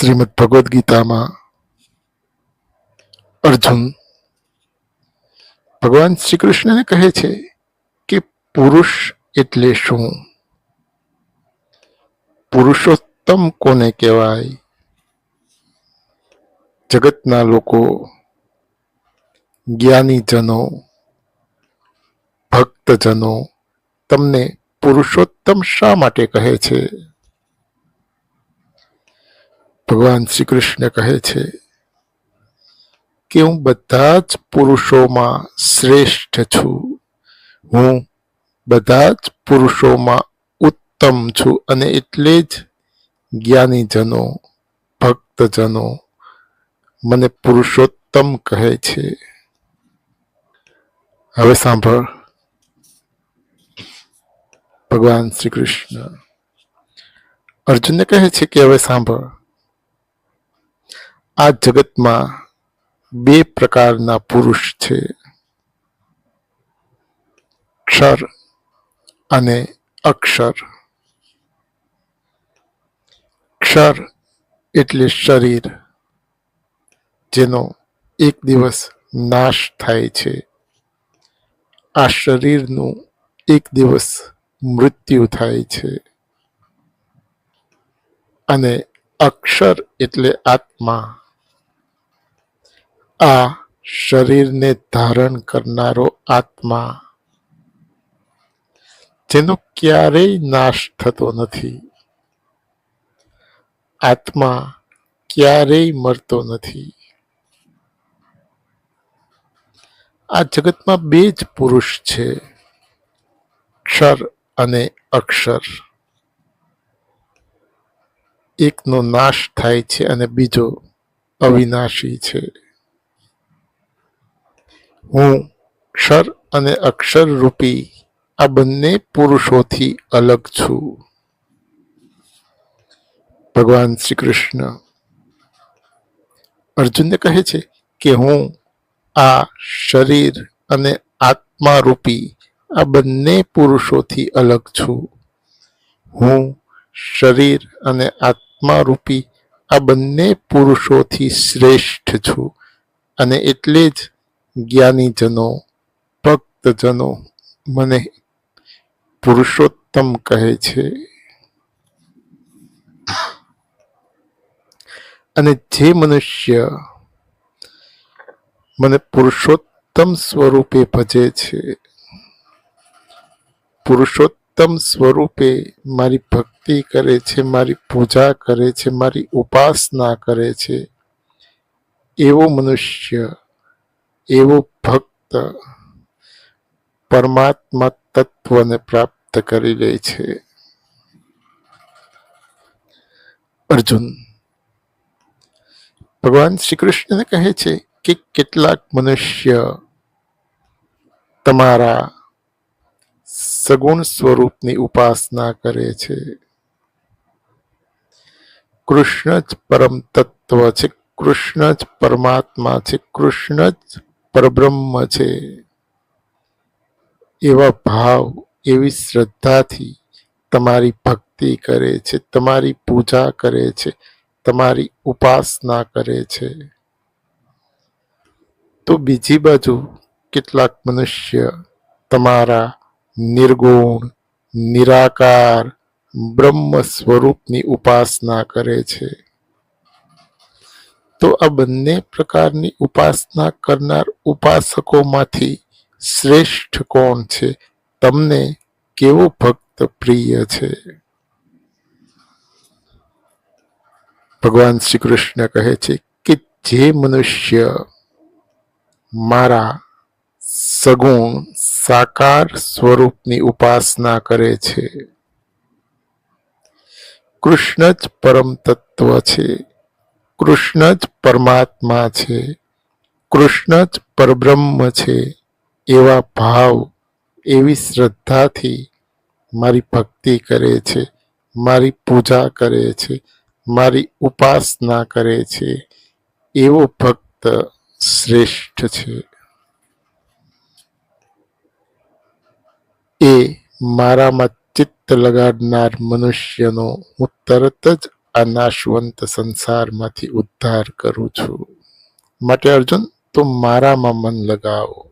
શ્રીમદ ભગવદ્ ગીતામાં અર્જુન ભગવાન શ્રી કૃષ્ણને કહે છે કે પુરુષ એટલે શું, પુરુષોત્તમ કોને કહેવાય. જગતના લોકો, જ્ઞાનીજનો, ભક્તજનો તમને પુરુષોત્તમ શા માટે કહે છે? ભગવાન શ્રી કૃષ્ણ કહે છે કે હું બધા જ પુરુષોમાં શ્રેષ્ઠ છું, હું બધા જ પુરુષોમાં ઉત્તમ છું, અને એટલે જ જ્ઞાનીજનો, ભક્તજનો મને પુરુષોત્તમ કહે છે. હવે સાંભળ, ભગવાન શ્રી કૃષ્ણ અર્જુનને કહે છે કે હવે સાંભળ, આ જગતમાં બે પ્રકારના પુરુષ છે, ક્ષર અને અક્ષર. ક્ષર એટલે શરીર, જેનો એક દિવસ નાશ થાય છે. આ શરીરનું એક દિવસ મૃત્યુ થાય છે. અને અક્ષર એટલે આત્મા, આ શરીરને ધારણ કરનારો આત્મા, જેનો ક્યારેય નાશ થતો નથી. આત્મા ક્યારેય મરતો નથી. આ જગતમાં બે જ પુરુષ છે, ક્ષર અને અક્ષર. એકનો નાશ થાય છે અને બીજો અવિનાશી છે. હું ક્ષર અને અક્ષર રૂપી આ બંને પુરુષોથી અલગ છું. ભગવાન શ્રી કૃષ્ણ અર્જુનને કહે છે કે હું આ શરીર અને આત્મા રૂપી આ બંને પુરુષોથી અલગ છું. હું શરીર અને આત્મા રૂપી આ બંને પુરુષોથી શ્રેષ્ઠ છું, અને એટલે જ જ્ઞાનીજનો, ભક્તજનો મને પુરુષોત્તમ કહે છે. અને જે મનુષ્ય મને પુરુષોત્તમ સ્વરૂપે ભજે છે, પુરુષોત્તમ સ્વરૂપે મારી ભક્તિ કરે છે, મારી પૂજા કરે છે, મારી ઉપાસના કરે છે, એવો મનુષ્ય, એવો ભક્ત પરમાત્મા તત્વને પ્રાપ્ત કરી લે છે. અર્જુન ભગવાન શ્રી કૃષ્ણને કહે છે કે કેટલાક મનુષ્ય તમારા સગુણ સ્વરૂપની ઉપાસના કરે છે. કૃષ્ણ જ પરમ તત્વ છે, કૃષ્ણ જ પરમાત્મા છે, કૃષ્ણ જ પરબ્રહ્મ છે. એવા ભાવ, એવી શ્રદ્ધાથી તમારી ભક્તિ કરે છે, તમારી પૂજા કરે છે, તમારી ઉપાસના કરે છે. તો બીજી બાજુ કેટલાક મનુષ્ય તમારા નિર્ગુણ, નિરાકાર બ્રહ્મ સ્વરૂપની ઉપાસના કરે છે. તો આ બંને પ્રકારની ઉપાસના કરનાર ઉપાસકોમાંથી શ્રેષ્ઠ કોણ છે? તમને કેવો ભક્ત પ્રિય છે? ભગવાન શ્રી કૃષ્ણ કહે છે કે જે મનુષ્ય મારા સગુણ સાકાર સ્વરૂપની ઉપાસના કરે છે, કૃષ્ણ જ પરમ તત્વ છે, કૃષ્ણ જ પરમાત્મા છે, કૃષ્ણ જ પરબ્રહ્મ છે, એવા ભાવ, એવી શ્રદ્ધાથી મારી ભક્તિ કરે છે, મારી પૂજા કરે છે, મારી ઉપાસના કરે છે, એવો ભક્ત શ્રેષ્ઠ છે. એ મારામાં ચિત્ત લગાડનાર મનુષ્યનો હું તરત જ આ નાશવંત સંસારમાંથી ઉદ્ધાર કરું છું. માટે અર્જુન તું મારામાં મન લગાવો.